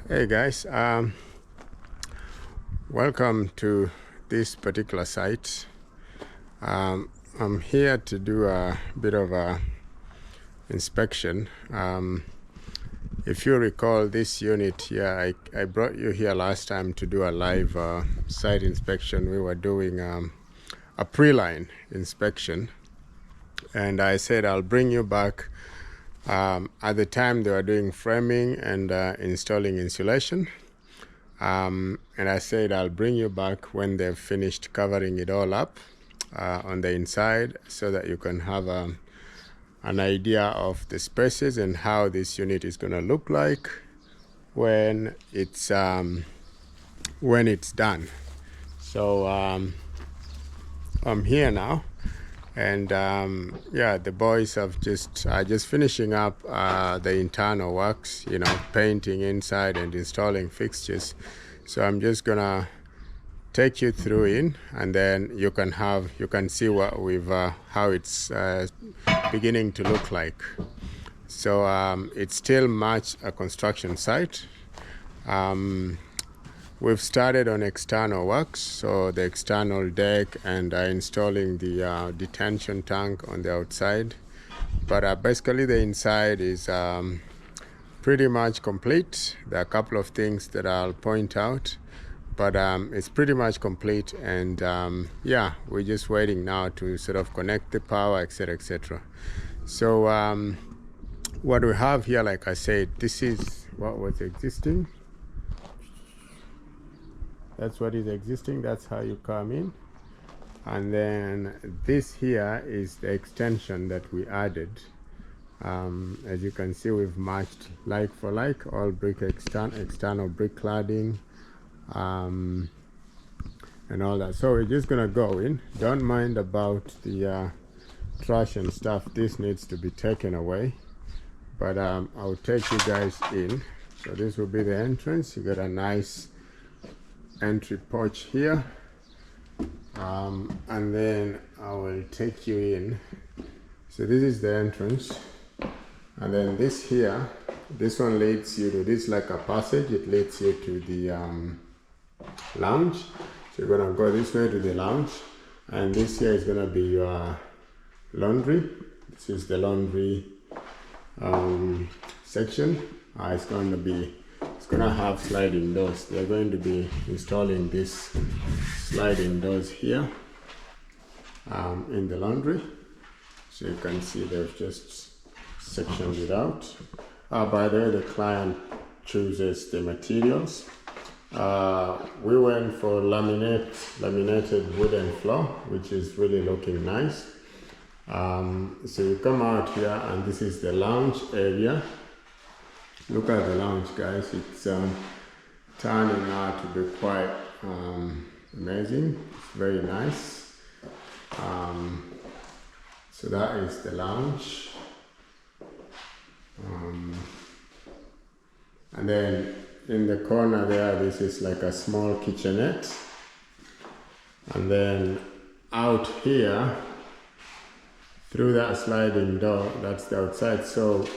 Hey guys, welcome to this particular site. I'm here to do a bit of a inspection. If you recall this unit here, I brought you here last time to do a live site inspection. We were doing a pre-line inspection, and I said I'll bring you back. At the time they were doing framing and installing insulation. And I said I'll bring you back when they've finished covering it all up on the inside, so that you can have an idea of the spaces and how this unit is going to look like when it's done. So I'm here now, and yeah, the boys are just finishing up the internal works, painting inside and installing fixtures. So I'm just gonna take you through and then you can see what we've how it's beginning to look like. So it's still much a construction site. We've started on external works, so the external deck and installing the detention tank on the outside. But basically the inside is pretty much complete. There are a couple of things that I'll point out, but it's pretty much complete. And yeah, we're just waiting now to sort of connect the power, etc., etc. So what we have here, like I said, this is what was existing. That's what is existing. That's how you come in. And then this here is the extension that we added. As you can see, we've matched like for like, all brick external brick cladding and all that. So we're just gonna go in. Don't mind about the trash and stuff. This needs to be taken away, but I'll take you guys in. So this will be the entrance. You got a nice entry porch here, and then I will take you in. So this is the entrance, and then this one leads you to this, like a passage. It leads you to the lounge. So you're gonna go this way to the lounge, and this here is gonna be your laundry. This is the laundry section. It's gonna have sliding doors. They're going to be installing this sliding doors here in the laundry. So you can see they've just sectioned it out. By the way, the client chooses the materials. We went for laminated wooden floor, which is really looking nice. So you come out here, and this is the lounge area. Look at the lounge, guys. It's turning out to be quite amazing. It's very nice. So that is the lounge. And then in the corner there, this is like a small kitchenette. And then out here, through that sliding door, that's the outside. So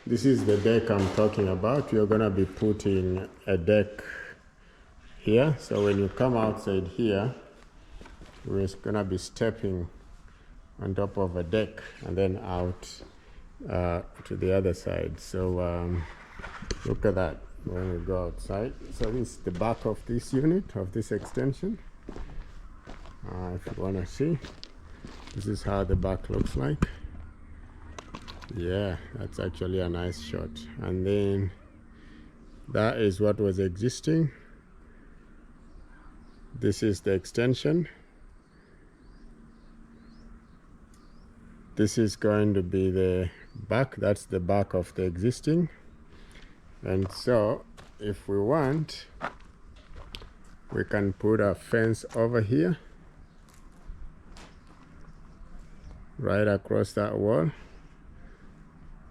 this is the deck I'm talking about. You're gonna be putting a deck here. So when you come outside here, we're gonna be stepping on top of a deck and then out to the other side. So look at that when we go outside. So this is the back of this unit, of this extension. If you wanna see, this is how the back looks like. Yeah, that's actually a nice shot. And then that is what was existing. This is the extension. This is going to be the back. That's the back of the existing. And so if we want, we can put a fence over here, right across that wall.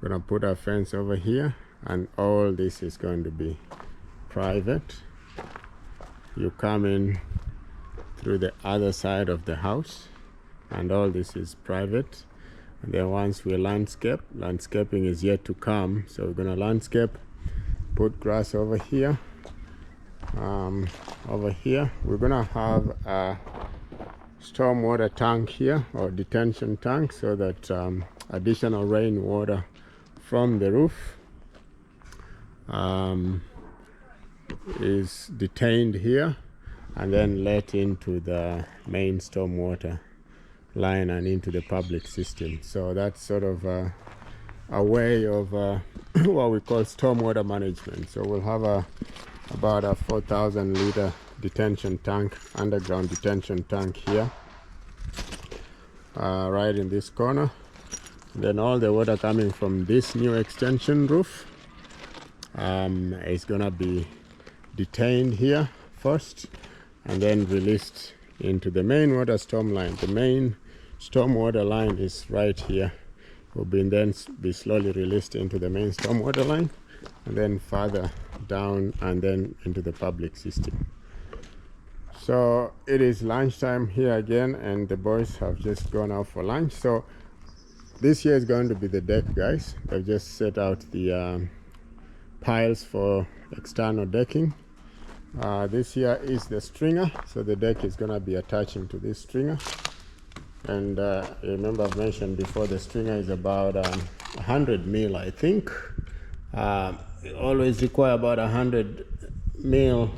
Gonna put a fence over here, and all this is going to be private. You come in through the other side of the house, and all this is private. And then once we landscaping is yet to come. So we're gonna landscape, put grass over here, Over here we're gonna have a stormwater tank here, or detention tank, so that additional rainwater from the roof is detained here and then let into the main stormwater line and into the public system. So that's sort of a way of what we call stormwater management. So we'll have about a 4,000 liter detention tank, underground detention tank here, right in this corner. Then all the water coming from this new extension roof is gonna be detained here first and then released into the main water storm line. The main stormwater line is right here. Will then be slowly released into the main stormwater line and then further down and then into the public system. So it is lunchtime here again, and the boys have just gone out for lunch. So this here is going to be the deck, guys. I've just set out the piles for external decking. This here is the stringer, so the deck is going to be attaching to this stringer. And remember I've mentioned before, the stringer is about 100 mil, I think. Always require about 100 mil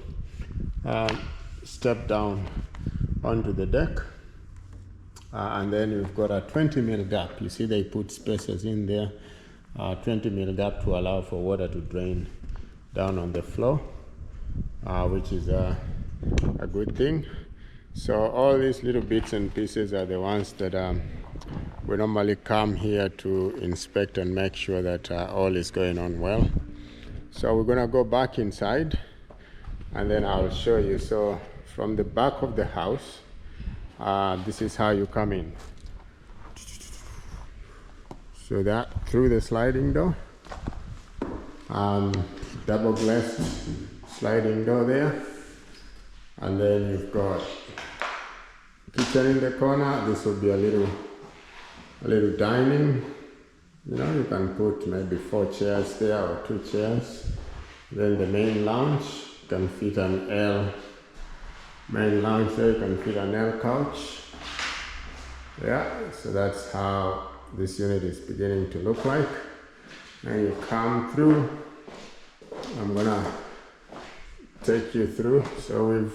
step down onto the deck. And then we've got a 20 mil gap. You see they put spacers in there, 20 mil gap to allow for water to drain down on the floor, which is a good thing. So all these little bits and pieces are the ones that we normally come here to inspect and make sure that all is going on well. So we're gonna go back inside and then I'll show you. So from the back of the house, this is how you come in. So that through the sliding door, double glassed sliding door there, and then you've got kitchen in the corner. This will be a little dining. You know, you can put maybe 4 chairs there or 2 chairs. Then the main lounge, you can fit an L. Main lounge there, you can fit an L couch. Yeah, so that's how this unit is beginning to look like. And you come through. I'm gonna take you through. So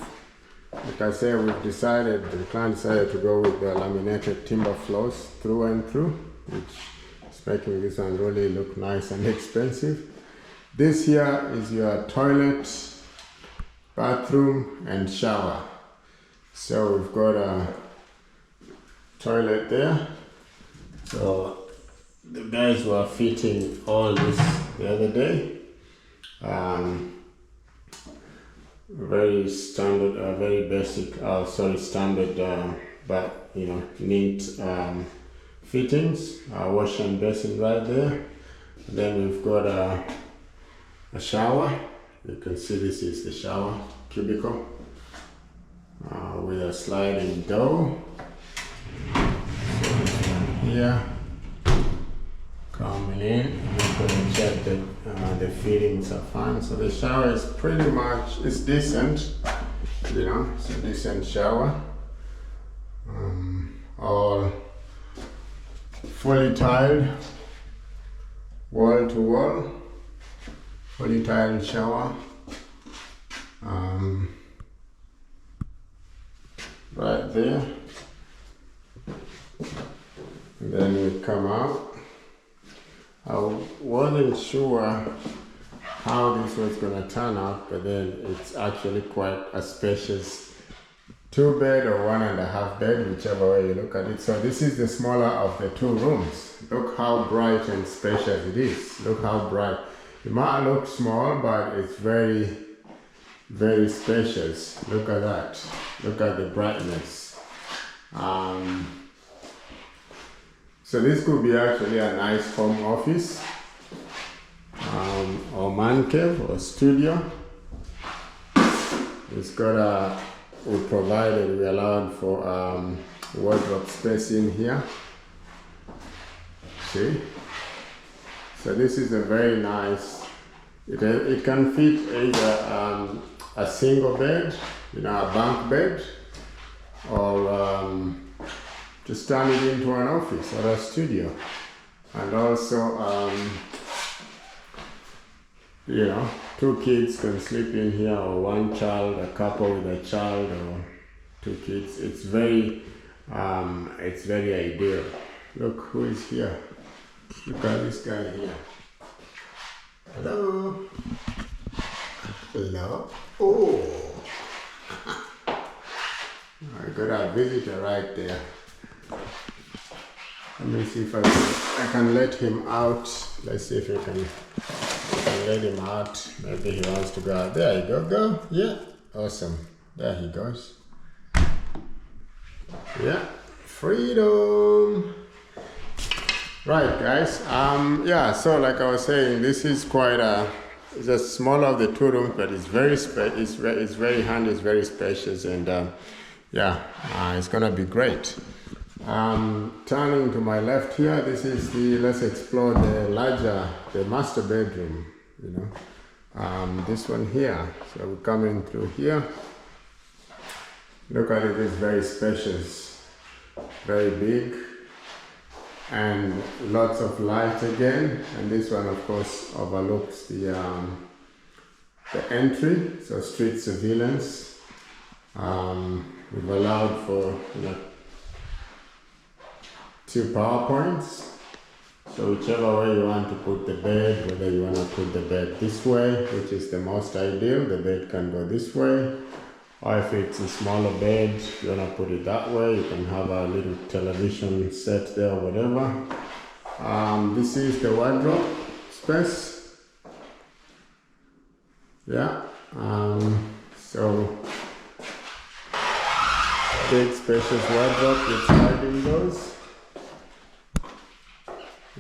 like I said, the client decided to go with the laminated timber floors through and through, which is making this one really look nice and expensive. This here is your toilet, bathroom, and shower. So we've got a toilet there. So the guys were fitting all this the other day. Very standard, very basic, standard, but you know, neat fittings. Wash and basin right there. And then we've got a shower. You can see this is the shower cubicle with a sliding door. So this one here, coming in, you're going to check that the fittings are fine. So the shower is pretty much, it's decent, you know, it's a decent shower. All fully tiled, wall to wall, fully tiled shower. Right there. And then we come out. I wasn't sure how this was going to turn out, but then it's actually quite a spacious 2-bed or 1.5 bed, whichever way you look at it. So this is the smaller of the 2 rooms. Look how bright and spacious it is. Look how bright. It might look small, but it's very, very spacious. Look at that. Look at the brightness. So this could be actually a nice home office, or man cave or studio. It's got we allowed for wardrobe space in here. See? So this is a very nice, it can fit either a single bed, a bunk bed, or to turn it into an office or a studio. And also, two kids can sleep in here, or one child, a couple with a child, or two kids. It's very ideal. Look who is here. Look at this guy here. Hello. Hello. Oh. I got a visitor right there. Let me see if I can let him out. Let's see if we can let him out. Maybe he wants to go out. There you go. Go. Yeah. Awesome. There he goes. Yeah. Freedom. Right, guys. So like I was saying, this is quite it's a smaller of the two rooms, but it's very it's very handy, it's very spacious, and it's gonna be great. Turning to my left here, this is let's explore the master bedroom, this one here. So we're coming through here. Look at it, it's very spacious, very big, and lots of light again. And this one, of course, overlooks the entry, so street surveillance. We've allowed for 2 power points. So whichever way you want to put the bed, whether you want to put the bed this way, which is the most ideal, the bed can go this way. Or if it's a smaller bed, you want to put it that way, you can have a little television set there, whatever. This is the wardrobe space. Yeah. So big spacious wardrobe with sliding doors.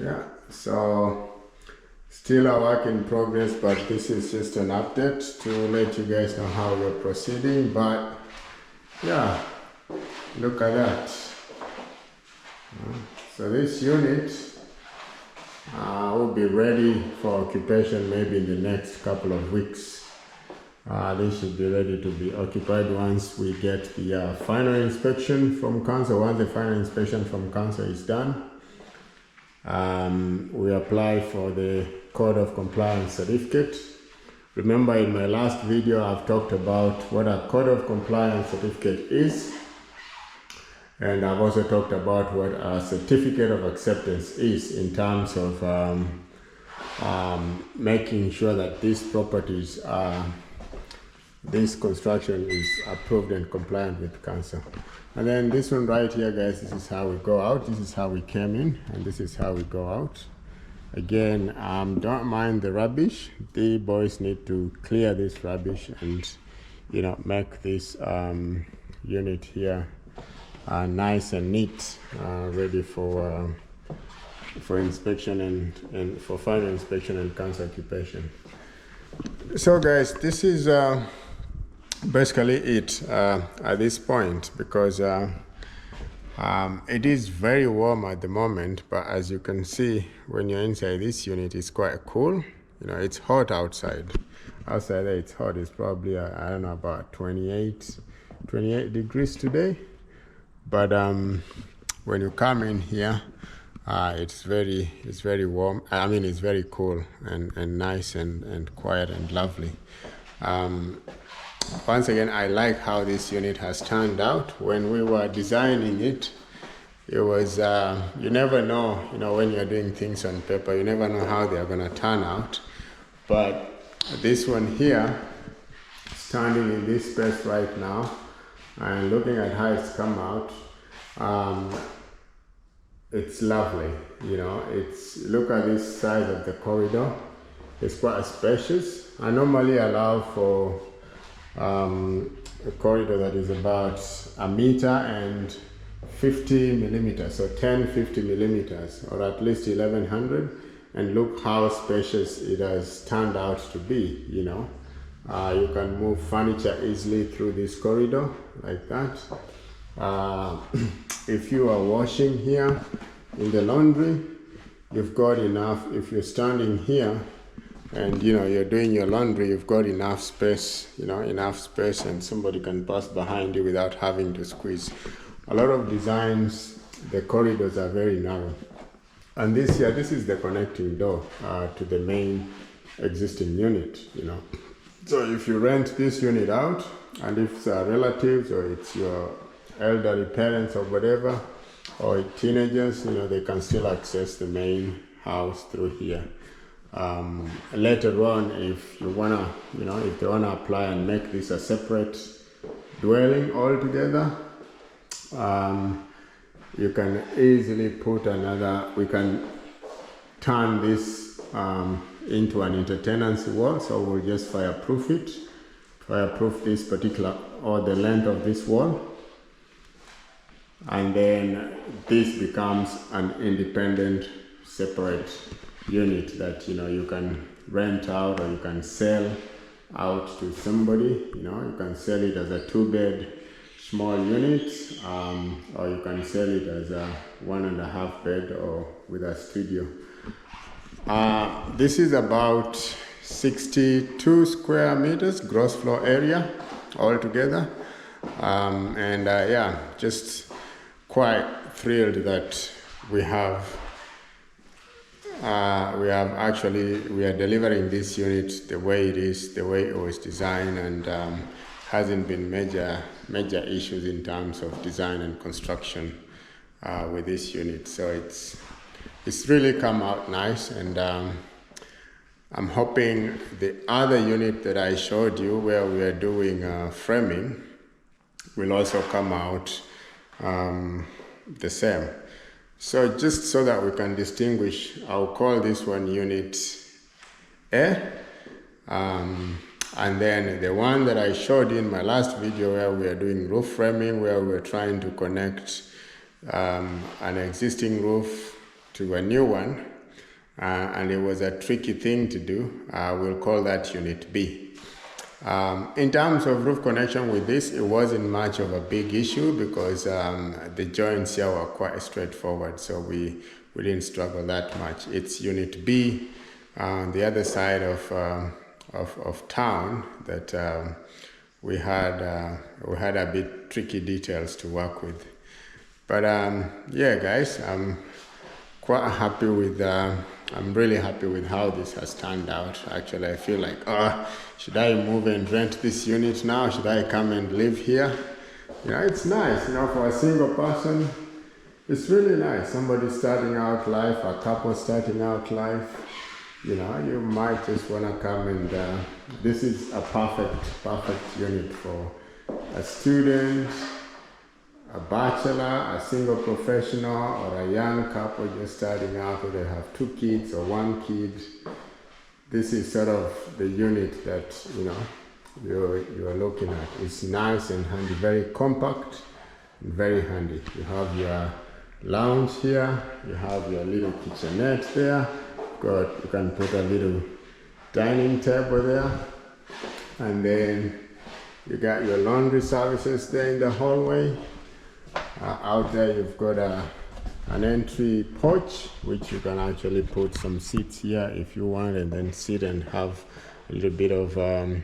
Yeah. So still a work in progress, but this is just an update to let you guys know how we're proceeding. But yeah, look at that. So this unit will be ready for occupation maybe in the next couple of weeks. This should be ready to be occupied once we get the final inspection from council. Once the final inspection from council is done, we apply for the Code of Compliance certificate. Remember, in my last video I've talked about what a Code of Compliance certificate is, and I've also talked about what a certificate of acceptance is in terms of making sure that these properties this construction is approved and compliant with council. And then this one right here, guys, this is how we go out. This is how we came in, and this is how we go out. Again, don't mind the rubbish. The boys need to clear this rubbish and make this unit here nice and neat, ready for inspection and for final inspection and council occupation. So guys, this is basically it at this point, because it is very warm at the moment, but as you can see, when you're inside this unit, it's quite cool. It's hot outside. Outside there, it's hot. It's probably I don't know, about 28 degrees today. But when you come in here, it's very warm. I mean, it's very cool and nice and quiet and lovely. Once again, I like how this unit has turned out. When we were designing it, it was you never know, when you're doing things on paper, you never know how they're gonna turn out. But this one here, standing in this space right now and looking at how it's come out, it's lovely. Look at this size of the corridor. It's quite spacious. I normally allow for a corridor that is about 1 meter and 50 millimeters, so 1050 millimeters, or at least 1100. And look how spacious it has turned out to be. You can move furniture easily through this corridor like that. If you are washing here in the laundry, you've got enough. If you're standing here and you're doing your laundry, you've got enough space, and somebody can pass behind you without having to squeeze. A lot of designs, the corridors are very narrow. And this is the connecting door to the main existing unit, So if you rent this unit out, and if it's relatives or it's your elderly parents or whatever, or teenagers, they can still access the main house through here. Later on, if you wanna, if they wanna apply and make this a separate dwelling altogether, you can easily put we can turn this into an intertenancy wall, so we'll just fireproof this particular, or the length of this wall, and then this becomes an independent, separate unit that you can rent out, or you can sell out to somebody. You can sell it as a 2-bed small unit, or you can sell it as a 1.5 bed or with a studio. This is about 62 square meters gross floor area altogether, and just quite thrilled that we are delivering this unit the way it is, the way it was designed, and hasn't been major issues in terms of design and construction with this unit. So it's really come out nice, and I'm hoping the other unit that I showed you where we are doing framing will also come out the same. So just so that we can distinguish, I'll call this one unit A, and then the one that I showed you in my last video where we are doing roof framing, where we're trying to connect an existing roof to a new one, and it was a tricky thing to do, we'll call that unit B. In terms of roof connection with this, it wasn't much of a big issue because the joints here were quite straightforward, so we didn't struggle that much. It's unit B on the other side of town that we had a bit tricky details to work with. But yeah, guys, I'm quite happy with. I'm really happy with how this has turned out. Actually, I feel like, should I move and rent this unit now? Should I come and live here? It's nice, for a single person. It's really nice. Somebody starting out life, a couple starting out life. You might just want to come and, this is a perfect unit for a student, a bachelor, a single professional, or a young couple just starting out, whether they have 2 kids or 1 kid. This is sort of the unit that you're looking at. It's nice and handy, very compact and very handy. You have your lounge here, you have your little kitchenette there. You can put a little dining table there, and then you got your laundry services there in the hallway. Out there you've got an entry porch, which you can actually put some seats here if you want, and then sit and have a little bit of a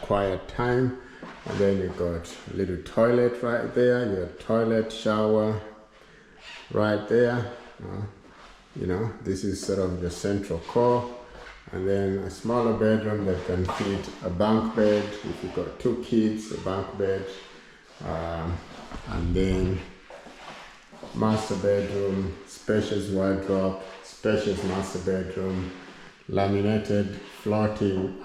quiet time. And then you've got a little toilet right there, your toilet, shower right there. This is sort of the central core. And then a smaller bedroom that can fit a bunk bed if you've got 2 kids, a bunk bed. And then master bedroom, spacious wardrobe, spacious master bedroom, laminated floating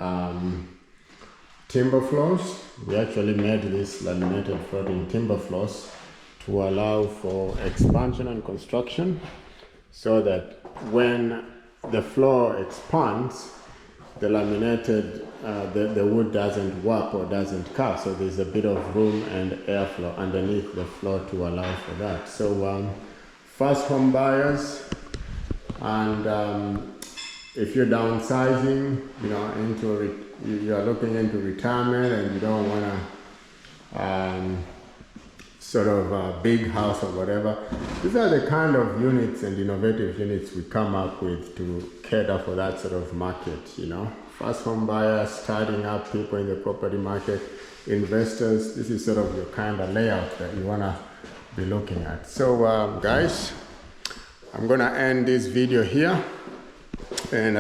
timber floors. We actually made this laminated floating timber floors to allow for expansion and construction, so that when the floor expands, the laminated, the wood doesn't warp or doesn't curve, so there's a bit of room and airflow underneath the floor to allow for that. So first home buyers, and if you're downsizing, you are looking into retirement and you don't want to sort of big house or whatever. These are the kind of units and innovative units we come up with to cater for that sort of market, you know. First home buyers, starting up, people in the property market, investors. This is sort of your kind of layout that you want to be looking at. So guys, I'm going to end this video here, and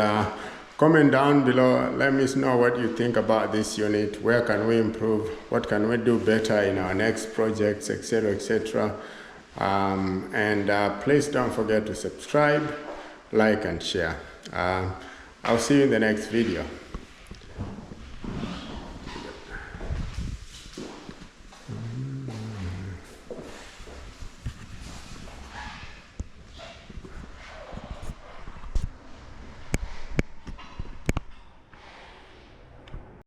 comment down below, let me know what you think about this unit. Where can we improve? What can we do better in our next projects, etc., etc. Please don't forget to subscribe, like, and share. I'll see you in the next video.